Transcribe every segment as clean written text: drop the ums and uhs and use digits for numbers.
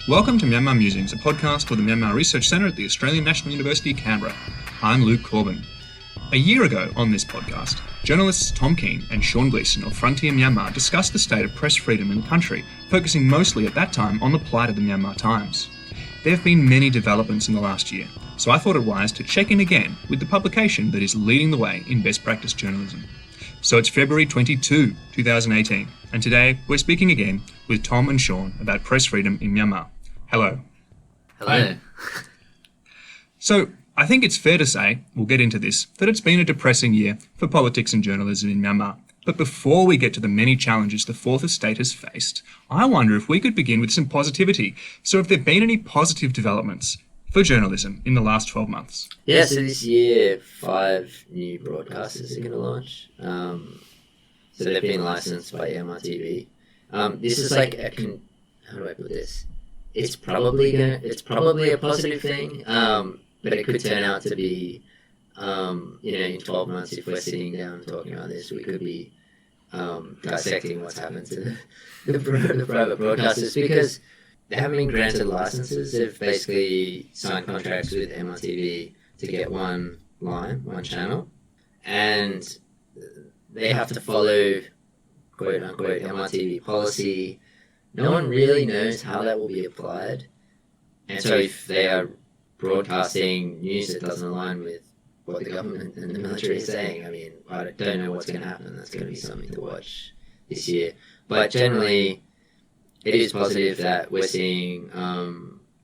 Welcome to Myanmar Musings, a podcast for the Myanmar Research Centre at the Australian National University, Canberra. I'm Luke Corbin. A year ago on this podcast, journalists Tom Kean and Sean Gleeson of Frontier Myanmar discussed the state of press freedom in the country, focusing mostly at that time on the plight of the Myanmar Times. There have been many developments in the last year, so I thought it wise to check in again with the publication that is leading the way in best practice journalism. So it's February 22, 2018, and today we're speaking again with Tom and Sean about press freedom in Myanmar. Hello. Hello. So, I think it's fair to say, we'll get into this, that it's been a depressing year for politics and journalism in Myanmar. But before we get to the many challenges the Fourth Estate has faced, I wonder if we could begin with some positivity. So have there been any positive developments for journalism in the last 12 months? Yeah, so this year, 5 new broadcasters are going to launch. So they've been licensed by MRTV. This is like how do I put this? It's probably a positive thing, but it could turn out to be, in 12 months, if we're sitting down talking about this, we could be dissecting what's happened to the private broadcasters, because they haven't been granted licenses. They've basically signed contracts with MRTV to get one channel, and they have to follow quote unquote MRTV policy. No one really knows how that will be applied, and so if they are broadcasting news that doesn't align with what the government and the military is saying, I don't know what's going to happen. That's going to be something to watch this year. But generally, it is positive that we're seeing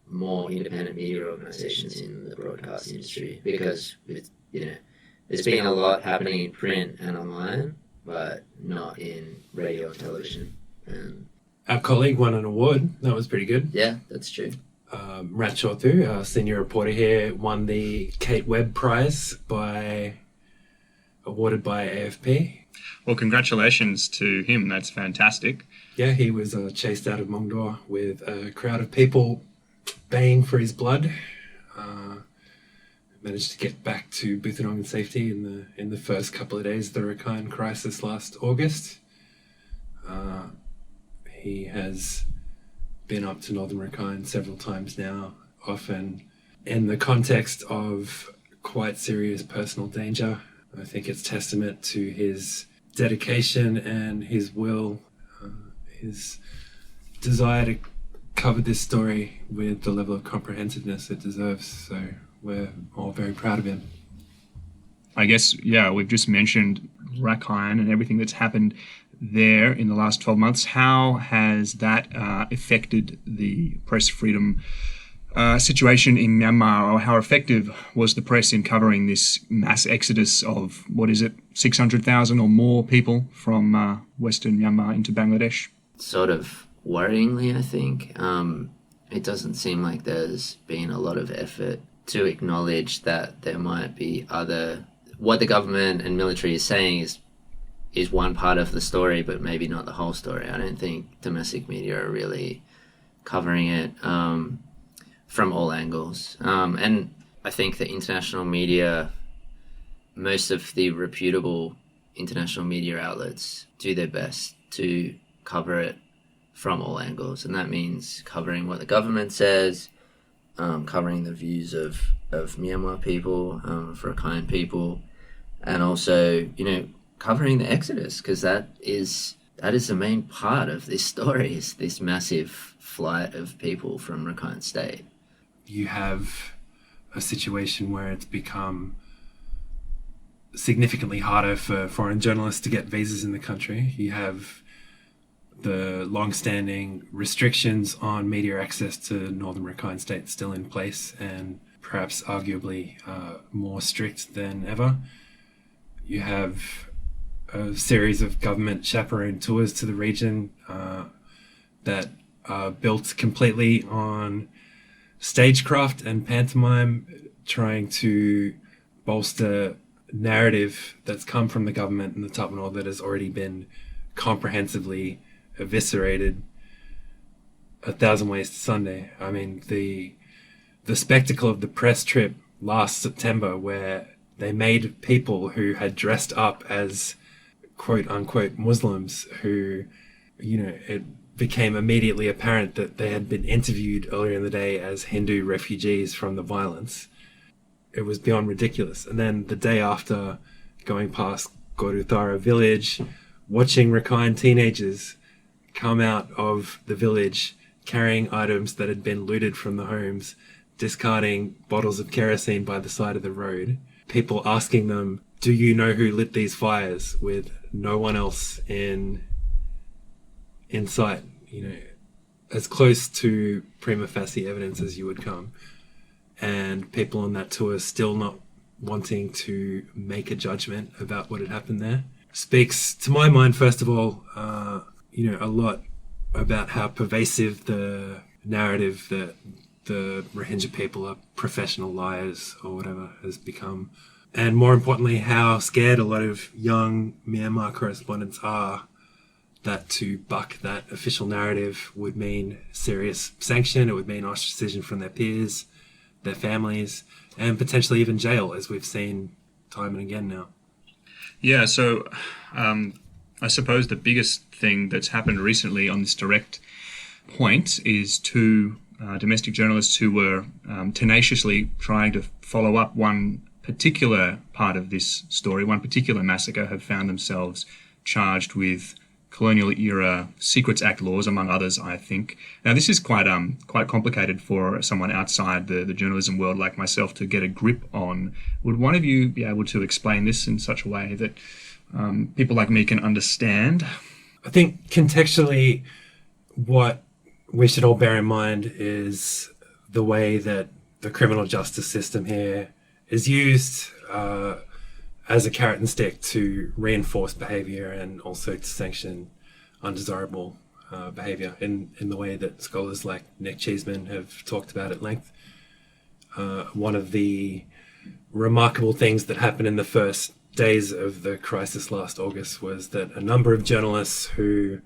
more independent media organisations in the broadcast industry, because there's been a lot happening in print and online, but not in radio and television. And our colleague won an award. That was pretty good. Yeah, that's true. Rat Shorthu, our senior reporter here, won the Kate Webb Prize awarded by AFP. Well, congratulations to him. That's fantastic. Yeah, he was chased out of Mongdor with a crowd of people baying for his blood. Managed to get back to Buthanong in safety in the first couple of days of the Rakhine crisis last August. He has been up to northern Rakhine several times now, often in the context of quite serious personal danger. I think it's testament to his dedication and his will, his desire to cover this story with the level of comprehensiveness it deserves. So we're all very proud of him. I guess, we've just mentioned Rakhine and everything that's happened there in the last 12 months. How has that affected the press freedom situation in Myanmar, or how effective was the press in covering this mass exodus of, 600,000 or more people from Western Myanmar into Bangladesh? Sort of worryingly, I think. It doesn't seem like there's been a lot of effort to acknowledge that there might be what the government and military is saying is one part of the story, but maybe not the whole story. I don't think domestic media are really covering it from all angles. And I think the international media, most of the reputable international media outlets, do their best to cover it from all angles. And that means covering what the government says, covering the views of Myanmar people, of Rakhine people, and also, covering the exodus, because that is the main part of this story, is this massive flight of people from Rakhine State. You have a situation where it's become significantly harder for foreign journalists to get visas in the country. You have the long-standing restrictions on media access to northern Rakhine State still in place, and perhaps arguably more strict than ever. You have a series of government chaperone tours to the region that are built completely on stagecraft and pantomime, trying to bolster narrative that's come from the government and the top north that has already been comprehensively eviscerated 1,000 ways to Sunday. The spectacle of the press trip last September, where they made people who had dressed up as quote unquote Muslims, who, became immediately apparent that they had been interviewed earlier in the day as Hindu refugees from the violence. It was beyond ridiculous. And then the day after, going past Goruthara village, watching Rakhine teenagers come out of the village carrying items that had been looted from the homes, discarding bottles of kerosene by the side of the road, people asking them, do you know who lit these fires, with no one else in sight, as close to prima facie evidence as you would come. And people on that tour still not wanting to make a judgment about what had happened there speaks, to my mind, first of all, a lot about how pervasive the narrative that the Rohingya people are professional liars or whatever has become. And more importantly, how scared a lot of young Myanmar correspondents are that to buck that official narrative would mean serious sanction, it would mean ostracism from their peers, their families, and potentially even jail, as we've seen time and again now. Yeah, so I suppose the biggest thing that's happened recently on this direct point is two domestic journalists who were tenaciously trying to follow up one particular part of this story, one particular massacre, have found themselves charged with colonial-era Secrets Act laws, among others, I think. Now, this is quite complicated for someone outside the journalism world like myself to get a grip on. Would one of you be able to explain this in such a way that people like me can understand? I think contextually, what we should all bear in mind is the way that the criminal justice system here is used as a carrot and stick to reinforce behavior and also to sanction undesirable behavior in the way that scholars like Nick Cheeseman have talked about at length. One of the remarkable things that happened in the first days of the crisis last August was that a number of journalists who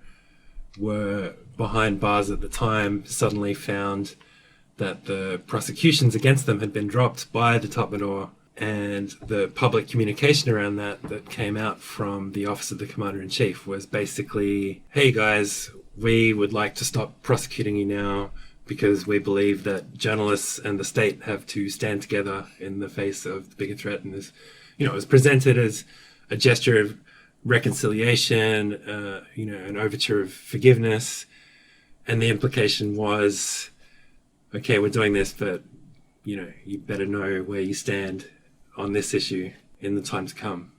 were behind bars at the time suddenly found that the prosecutions against them had been dropped by the Tatmadaw, and the public communication around that came out from the Office of the Commander-in-Chief was basically, hey guys, we would like to stop prosecuting you now because we believe that journalists and the state have to stand together in the face of the bigger threat. And this, it was presented as a gesture of reconciliation, an overture of forgiveness. And the implication was, okay, we're doing this, but, you better know where you stand on this issue in the time to come.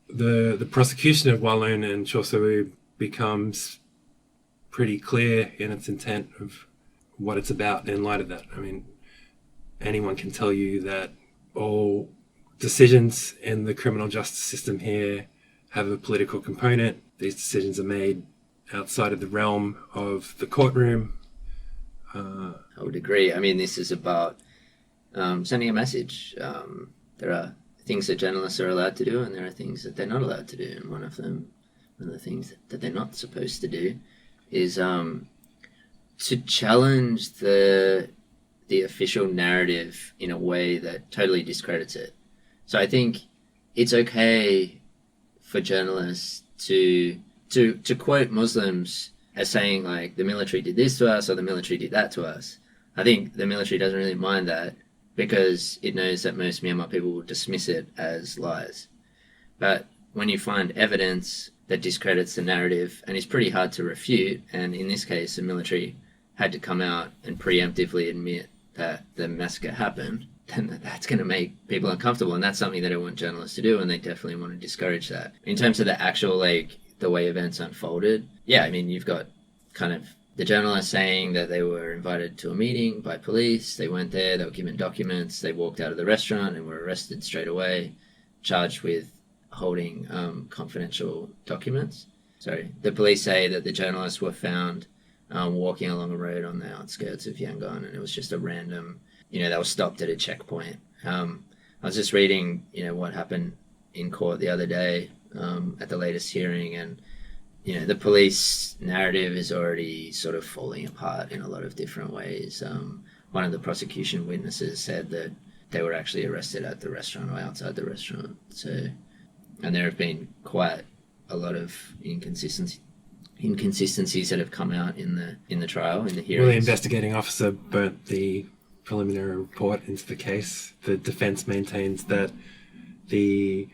The prosecution of Walloon and Chaucerou becomes pretty clear in its intent of what it's about in light of that. I mean, anyone can tell you that all decisions in the criminal justice system here have a political component. These decisions are made outside of the realm of the courtroom. I would agree. I mean, this is about sending a message. There are things that journalists are allowed to do, and there are things that they're not allowed to do. And one of the things that they're not supposed to do is to challenge the official narrative in a way that totally discredits it. So I think it's okay for journalists to quote Muslims as saying, like, the military did this to us or the military did that to us. I think the military doesn't really mind that because it knows that most Myanmar people will dismiss it as lies. But when you find evidence that discredits the narrative and is pretty hard to refute, and in this case the military had to come out and preemptively admit that the massacre happened, then that's going to make people uncomfortable, and that's something they don't want journalists to do, and they definitely want to discourage that. In terms of the actual, the way events unfolded, yeah, I mean, you've got kind of the journalists saying that they were invited to a meeting by police. They went there, they were given documents, they walked out of the restaurant and were arrested straight away, charged with holding confidential documents. So the police say that the journalists were found walking along a road on the outskirts of Yangon, and it was just a random, they were stopped at a checkpoint. I was just reading, what happened in court the other day at the latest hearing, and the police narrative is already sort of falling apart in a lot of different ways. One of the prosecution witnesses said that they were actually arrested at the restaurant or outside the restaurant. So, and there have been quite a lot of inconsistencies inconsistencies that have come out in the trial, in the hearings. Well, the investigating officer burnt the preliminary report into the case. The defence maintains that the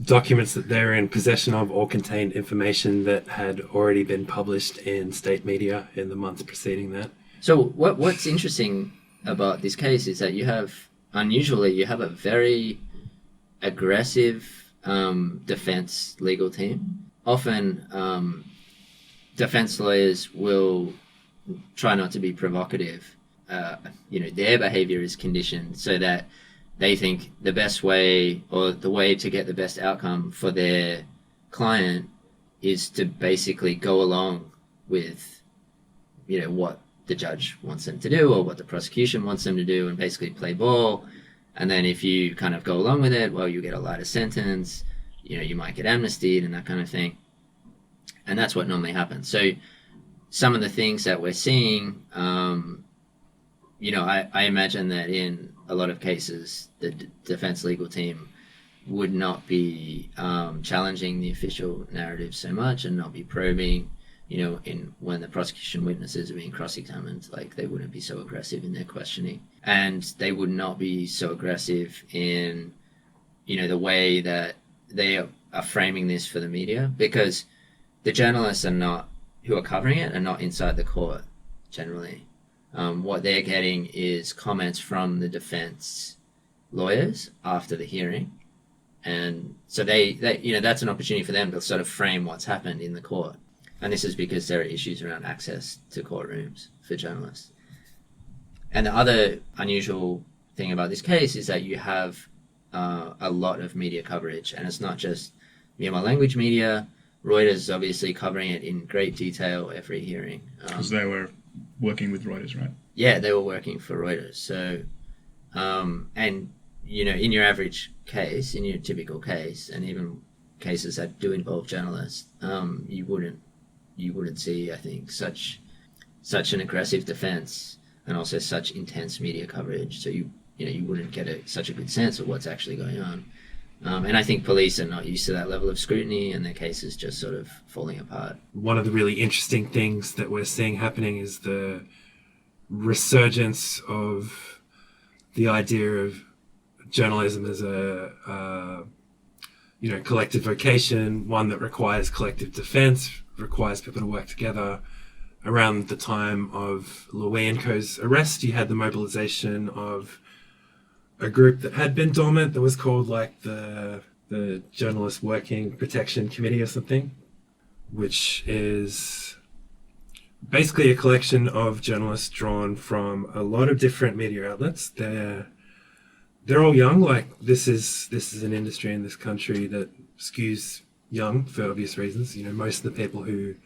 documents that they're in possession of all contained information that had already been published in state media in the months preceding that. So what's interesting about this case is that you have a very aggressive defense legal team. Often defense lawyers will try not to be provocative. Their behavior is conditioned so that they think the best way, or the way to get the best outcome for their client, is to basically go along with, what the judge wants them to do or what the prosecution wants them to do, and basically play ball. And then if you kind of go along with it, well, you get a lighter sentence, you might get amnestied and that kind of thing. And that's what normally happens. So some of the things that we're seeing, I imagine that in a lot of cases, the defense legal team would not be challenging the official narrative so much, and not be probing, when the prosecution witnesses are being cross-examined, like they wouldn't be so aggressive in their questioning. And they would not be so aggressive in, the way that they are framing this for the media, because the journalists who are covering it are not inside the court, generally. What they're getting is comments from the defense lawyers after the hearing. And so they that's an opportunity for them to sort of frame what's happened in the court. And this is because there are issues around access to courtrooms for journalists. And the other unusual thing about this case is that you have a lot of media coverage, and it's not just Myanmar language media. Reuters is obviously covering it in great detail every hearing. Because they were working with Reuters, right? Yeah, they were working for Reuters. So, in your average case, in your typical case, and even cases that do involve journalists, you wouldn't see, I think, such an aggressive defense, and also such intense media coverage. So you wouldn't get such a good sense of what's actually going on. And I think police are not used to that level of scrutiny, and their case is just sort of falling apart. One of the really interesting things that we're seeing happening is the resurgence of the idea of journalism as a collective vocation, one that requires collective defense, requires people to work together. Around the time of Luwienko's arrest, you had the mobilization of a group that had been dormant that was called like the Journalist Working Protection Committee or something, which is basically a collection of journalists drawn from a lot of different media outlets. They're all young. Like this is an industry in this country that skews young for obvious reasons. Most of the people who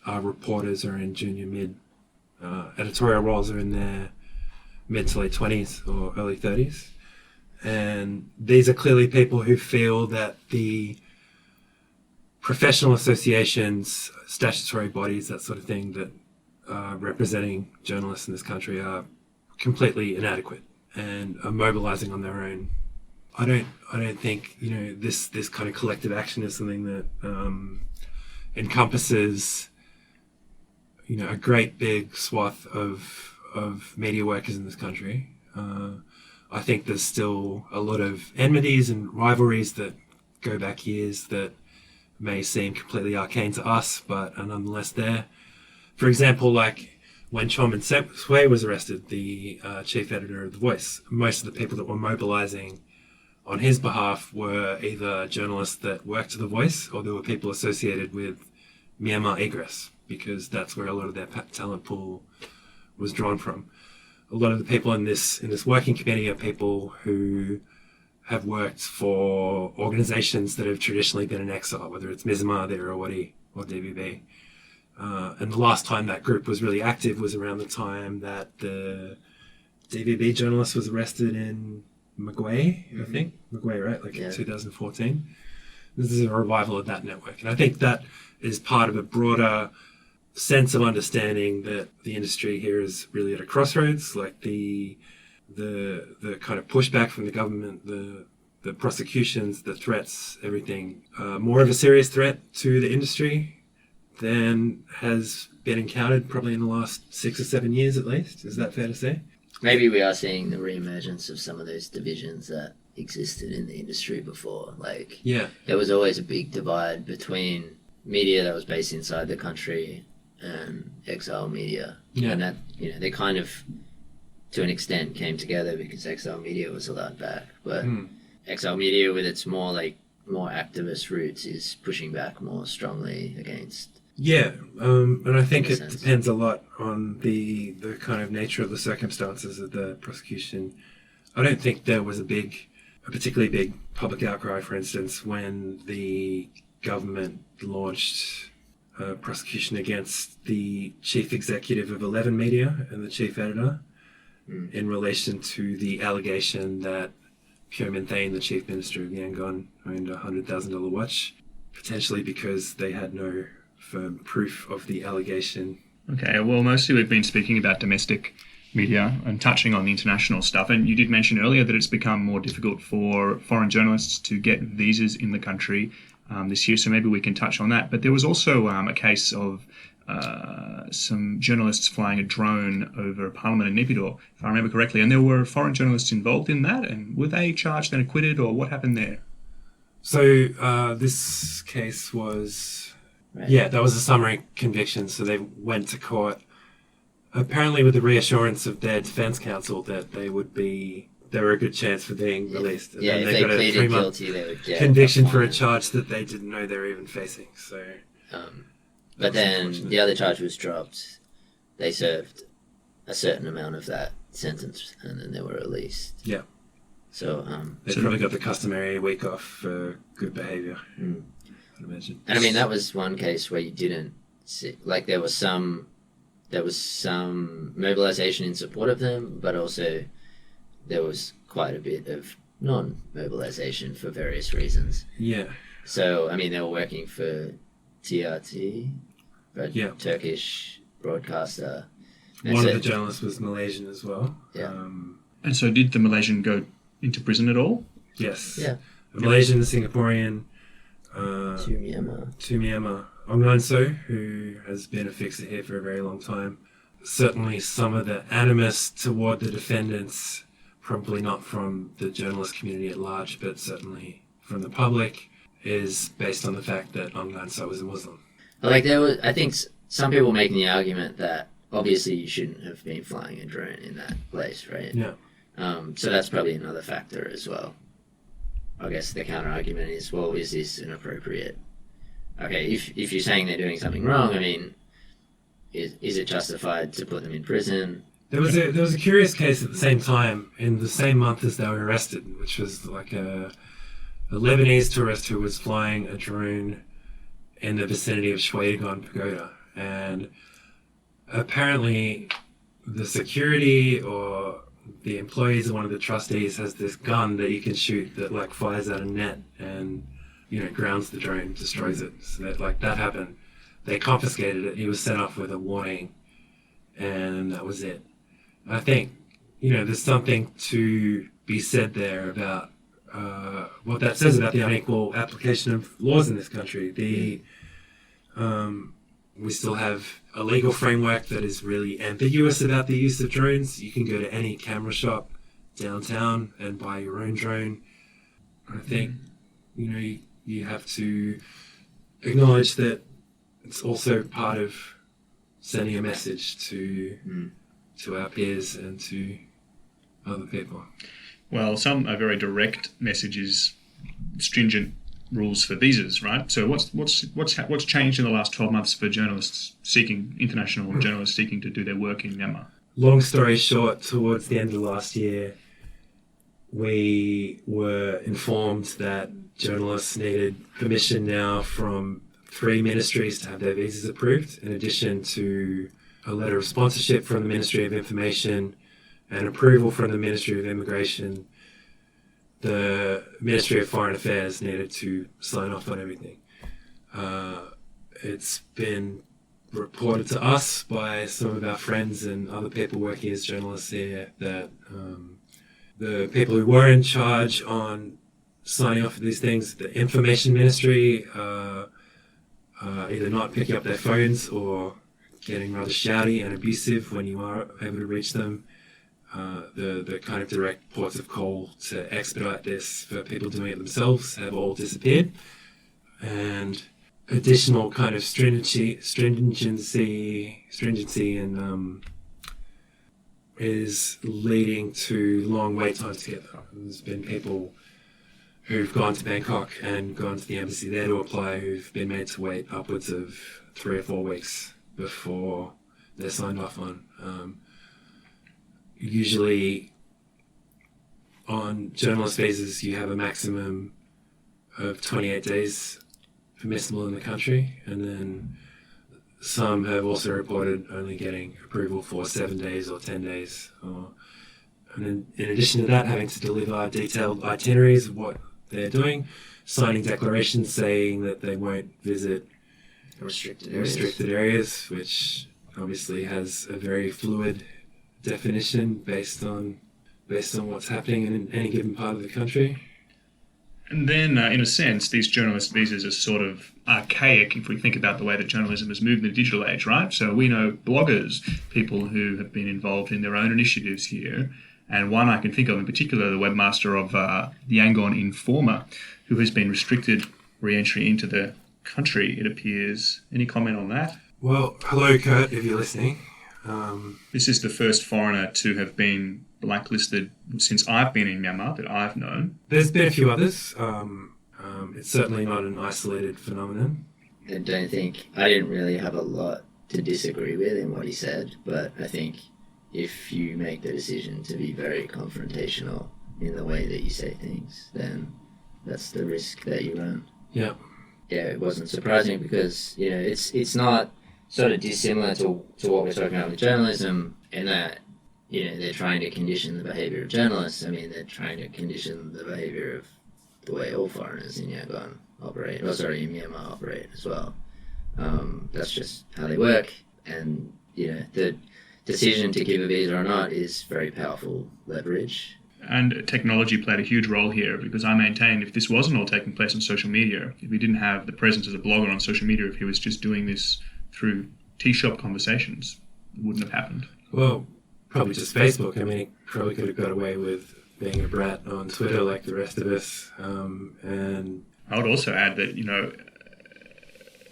are reporters are in junior mid editorial roles are in their mid to late 20s or early 30s. And these are clearly people who feel that the professional associations, statutory bodies, that sort of thing, that are representing journalists in this country are completely inadequate and are mobilizing on their own. I don't think this kind of collective action is something that encompasses a great big swath of media workers in this country. I think there's still a lot of enmities and rivalries that go back years that may seem completely arcane to us, but are nonetheless there. For example, like when Chom Sway was arrested, the chief editor of The Voice, most of the people that were mobilizing on his behalf were either journalists that worked at The Voice, or there were people associated with Myanmar Egress, because that's where a lot of their talent pool was drawn from. A lot of the people in this working committee are people who have worked for organizations that have traditionally been in exile, whether it's Myanmar, the Irrawaddy, or DVB. And the last time that group was really active was around the time that the DVB journalist was arrested in Magway, I think. Magway, right? In 2014. This is a revival of that network. And I think that is part of a broader sense of understanding that the industry here is really at a crossroads. Like the kind of pushback from the government, the prosecutions, the threats, everything, more of a serious threat to the industry than has been encountered probably in the last 6 or 7 years at least. Is that fair to say? Maybe we are seeing the re-emergence of some of those divisions that existed in the industry before. Like, Yeah. there was always a big divide between media that was based inside the country and exile media. Yeah. And that, they kind of, to an extent, came together because exile media was allowed back. But exile media, with its more activist roots, is pushing back more strongly against. Yeah, and I think In a it sense. depends a lot on the kind of nature of the circumstances of the prosecution. I don't think there was a particularly big public outcry, for instance, when the government launched a prosecution against the chief executive of 11 Media and the chief editor in relation to the allegation that Pyo Min Thain, the chief minister of Yangon, owned a $100,000 watch, potentially because they had no firm proof of the allegation. Okay, well, mostly we've been speaking about domestic media and touching on the international stuff. And you did mention earlier that it's become more difficult for foreign journalists to get visas in the country this year, so maybe we can touch on that. But there was also a case of some journalists flying a drone over Parliament in Naypyidaw, if I remember correctly, and there were foreign journalists involved in that. And were they charged and acquitted, or what happened there? So this case was... Right? Yeah, that was a summary conviction. So they went to court, apparently with the reassurance of their defense counsel that there were a good chance for being released. And Yeah, then if they got a pleaded 3-month guilty, they would get conviction a for a fine. charge that they didn't know they were even facing. So, But then unfortunate. the other charge was dropped. They served a certain amount of that sentence, and then they were released. yeah, So, they probably got the customary week off for good behaviour. I'd imagine. and I mean, that was one case where you didn't see, like, there was some mobilization in support of them, but also there was quite a bit of non-mobilization for various reasons. Yeah, So, I mean, they were working for TRT, a Yeah. Turkish broadcaster. And one so- of the journalists was Malaysian as well. Yeah. And so did the Malaysian go into prison at all? Yes. Yeah. A Malaysian, Singaporean, To Myanmar. to Myanmar. Aung San Suu, who has been a fixer here for a very long time. Certainly some of the animus toward the defendants, probably not from the journalist community at large, but certainly from the public, is based on the fact that Aung San Suu was a Muslim. Like, I think some people making the argument that obviously you shouldn't have been flying a drone in that place, right? Yeah. So that's probably another factor as well. I guess the counter argument is, well, is this inappropriate? Okay, if you're saying they're doing something wrong, I mean, is it justified to put them in prison? There was a curious case at the same time, in the same month as they were arrested, which was like a Lebanese tourist who was flying a drone in the vicinity of Shwedagon Pagoda. And apparently the security or the employees of one of the trustees has this gun that you can shoot that like fires out a net and, grounds the drone, destroys it. So that happened. They confiscated it. He was sent off with a warning, and that was it. I think, there's something to be said there about what that says about the unequal application of laws in this country. We still have a legal framework that is really ambiguous about the use of drones. You can go to any camera shop downtown and buy your own drone. I think, you have to acknowledge that it's also part of sending a message to our peers and to other people. Well, some are very direct messages, stringent rules for visas, right? So what's changed in the last 12 months for international journalists seeking to do their work in Myanmar? Long story short, towards the end of last year, we were informed that journalists needed permission now from 3 ministries to have their visas approved, in addition to a letter of sponsorship from the Ministry of Information and approval from the Ministry of Immigration. The Ministry of Foreign Affairs needed to sign off on everything. It's been reported to us by some of our friends and other people working as journalists here that the people who were in charge on signing off of these things, the Information Ministry, are either not picking up their phones or getting rather shouty and abusive when you are able to reach them. The kind of direct ports of call to expedite this for people doing it themselves have all disappeared. And additional kind of stringency and is leading to long wait times to get there. There's been people who've gone to Bangkok and gone to the embassy there to apply who've been made to wait upwards of 3 or 4 weeks before they're signed off on. Usually on journalist visas you have a maximum of 28 days permissible in the country, and then some have also reported only getting approval for 7 days or 10 days. And then in addition to that, having to deliver detailed itineraries of what they're doing, signing declarations saying that they won't visit restricted areas, which obviously has a very fluid definition based on what's happening in any given part of the country. And then, in a sense, these journalist visas are sort of archaic if we think about the way that journalism has moved in the digital age, right? So we know bloggers, people who have been involved in their own initiatives here, and one I can think of in particular, the webmaster of the Yangon Informer, who has been restricted re-entry into the country, it appears. Any comment on that? Well, hello, Kurt, if you're listening. This is the first foreigner to have been blacklisted since I've been in Myanmar that I've known. There's been a few others. It's certainly not an isolated phenomenon. I didn't really have a lot to disagree with in what he said, but I think if you make the decision to be very confrontational in the way that you say things, then that's the risk that you run. Yeah. Yeah, it wasn't surprising because, it's not sort of dissimilar to what we're talking about with journalism in that, they're trying to condition the behaviour of journalists. I mean, they're trying to condition the behaviour of the way all foreigners in Yangon operate, in Myanmar operate as well. That's just how they work. And, the decision to give a visa or not is very powerful leverage. And technology played a huge role here because I maintain if this wasn't all taking place on social media, if he didn't have the presence as a blogger on social media, if he was just doing this through tea shop conversations, it wouldn't have happened. Well, probably just Facebook. I mean, he probably could have got away with being a brat on Twitter like the rest of us. And I would also add that,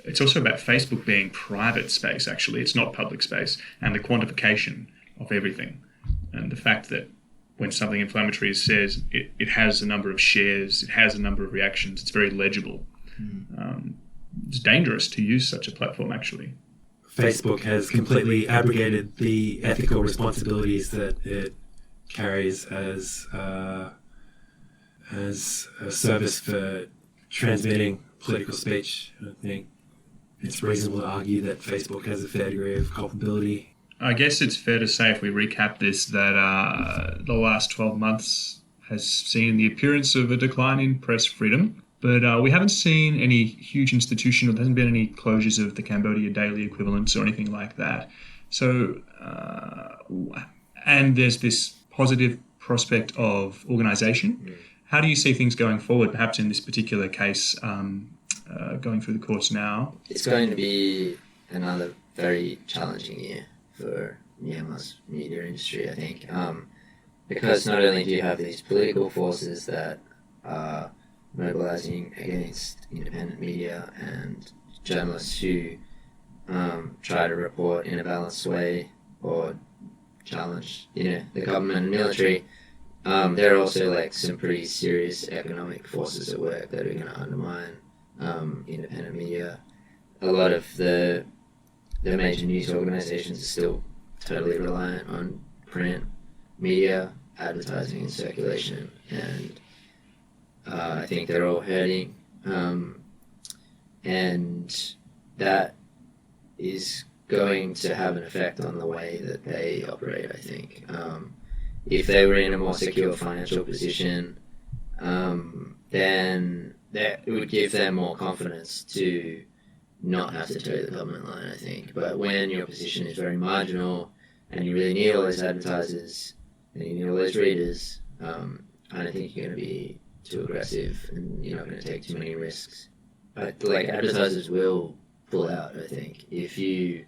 it's also about Facebook being private space, actually. It's not public space. And the quantification of everything. And the fact that when something inflammatory is said, it has a number of shares, it has a number of reactions, it's very legible. It's dangerous to use such a platform, actually. Facebook has completely abrogated the ethical responsibilities that it carries as a service for transmitting political speech. I think it's reasonable to argue that Facebook has a fair degree of culpability. I guess it's fair to say, if we recap this, that the last 12 months has seen the appearance of a decline in press freedom. But we haven't seen any huge institution, or there hasn't been any closures of the Cambodia Daily equivalents or anything like that. So, and there's this positive prospect of organisation. How do you see things going forward, perhaps in this particular case, going through the courts now? It's going to be another very challenging year for Myanmar's media industry, I think, because not only do you have these political forces that are mobilising against independent media and journalists who try to report in a balanced way or challenge, the government and military. There are also some pretty serious economic forces at work that are going to undermine independent media. A lot of the major news organisations are still totally reliant on print media, advertising and circulation, and I think they're all hurting, and that is going to have an effect on the way that they operate, I think. If they were in a more secure financial position, then that it would give them more confidence to not have to toe the government line, I think. But when your position is very marginal and you really need all those advertisers and you need all those readers, I don't think you're going to be too aggressive and you're not going to take too many risks. But advertisers will pull out, I think. If you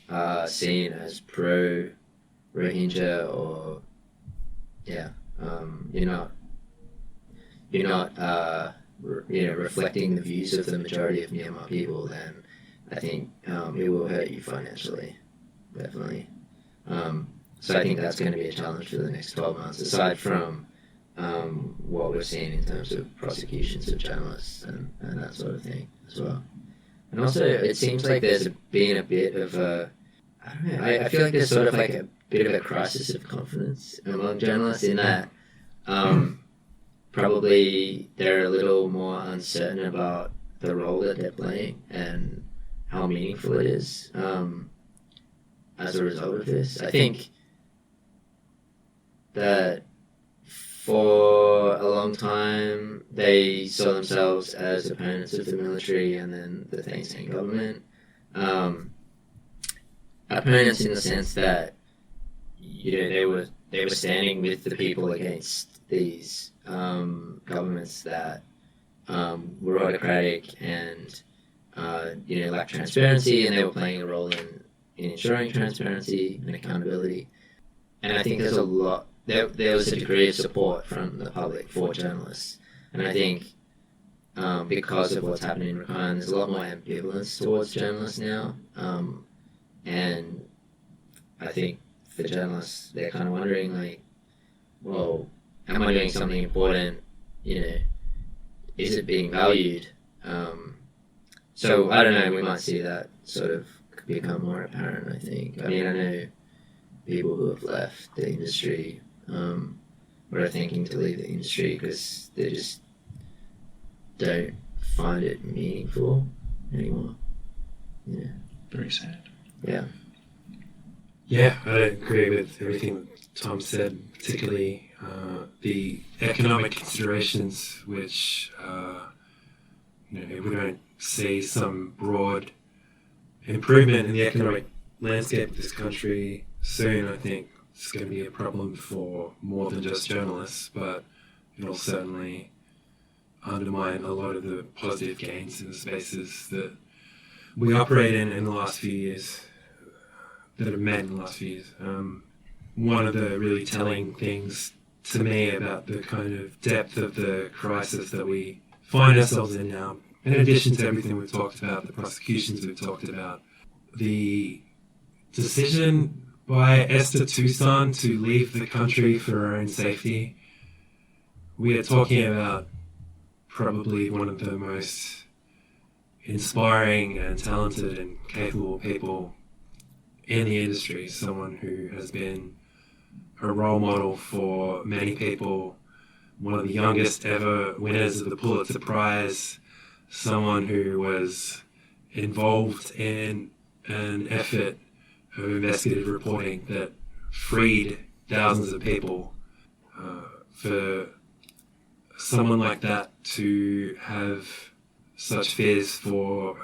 are seen as pro-Rohingya or, you're not reflecting the views of the majority of Myanmar people, then I think it will hurt you financially, definitely. So I think that's going to be a challenge for the next 12 months, aside from what we're seeing in terms of prosecutions of journalists and that sort of thing as well. And also, it seems like there's been a bit of a, I don't know, I feel like there's sort of like a bit of a crisis of confidence among journalists in that probably they're a little more uncertain about the role that they're playing and how meaningful it is as a result of this. I think that for a long time they saw themselves as opponents of the military and then the Thein Sein government. Opponents in the sense that they were standing with the people against these governments that were autocratic and lacked transparency, and they were playing a role in ensuring transparency and accountability. And I think there's a lot. There was a degree of support from the public for journalists, and I think because of what's happening in Rakhine, there's a lot more ambivalence towards journalists now, and I think for journalists, they're kind of wondering, like, well, am I doing something important? Is it being valued? So I don't know. We might see that sort of become more apparent, I think. I mean, I know people who have left the industry or are thinking to leave the industry because they just don't find it meaningful anymore. Yeah. Very sad. Yeah. Yeah, I agree with everything that Tom said, particularly the economic considerations, which, if we don't see some broad improvement in the economic landscape of this country soon, I think it's going to be a problem for more than just journalists, but it'll certainly undermine a lot of the positive gains in the spaces that we operate in the last few years, that have made in the last few years. One of the really telling things to me about the kind of depth of the crisis that we find ourselves in now, in addition to everything we've talked about, the prosecutions we've talked about, the decision by Esther Tucson to leave the country for her own safety. We are talking about probably one of the most inspiring and talented and capable people in the industry, someone who has been a role model for many people, one of the youngest ever winners of the Pulitzer Prize, someone who was involved in an effort of investigative reporting that freed thousands of people. For someone like that to have such fears for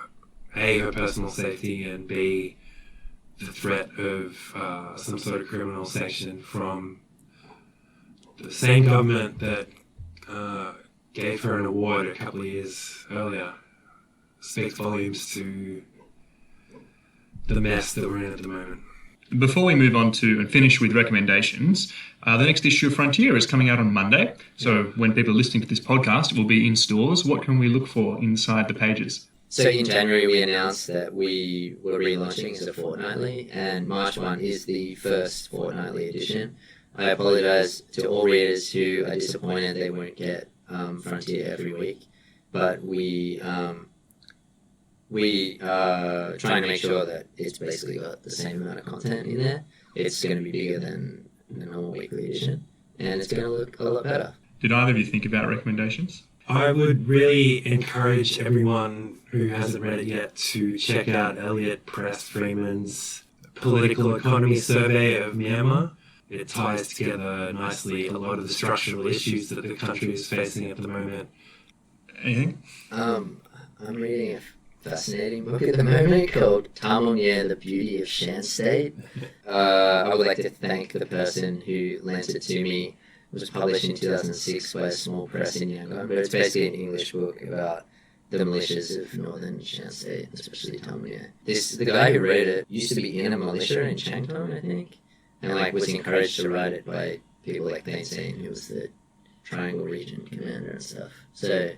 A, her personal safety, and B, the threat of some sort of criminal sanction from the same government that gave her an award a couple of years earlier speaks volumes to the mess that we're in at the moment. Before we move on to and finish with recommendations, the next issue of Frontier is coming out on Monday. So when people are listening to this podcast, it will be in stores. What can we look for inside the pages? So in January, we announced that we were relaunching as a fortnightly, and March 1 is the first fortnightly edition. I apologise to all readers who are disappointed they won't get Frontier every week, but we are trying to make sure that it's basically got the same amount of content in there. It's going to be bigger than the normal weekly edition, and it's going to look a lot better. Did either of you think about recommendations? I would really encourage everyone who hasn't read it yet to check out Elliot Press Freeman's Political Economy Survey of Myanmar. It ties together nicely a lot of the structural issues that the country is facing at the moment. Anything? I'm reading a fascinating book at the moment called Tamongye, The Beauty of Shan State. I would like to thank the person who lent it to me. It was published in 2006 by a small press in Yangon, but it's basically an English book about the militias of northern Shan State, especially Tamil. The guy who wrote it used to be in a militia in Changtong, I think, and like was encouraged to write it by people like Thein Sein, who was the Triangle Region commander and stuff. So,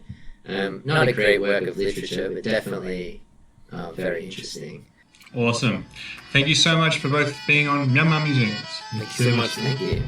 not a great work of literature, but definitely very interesting. Awesome. Thank you so much for both being on Myanmar Musings. Thank you so much. Thank you.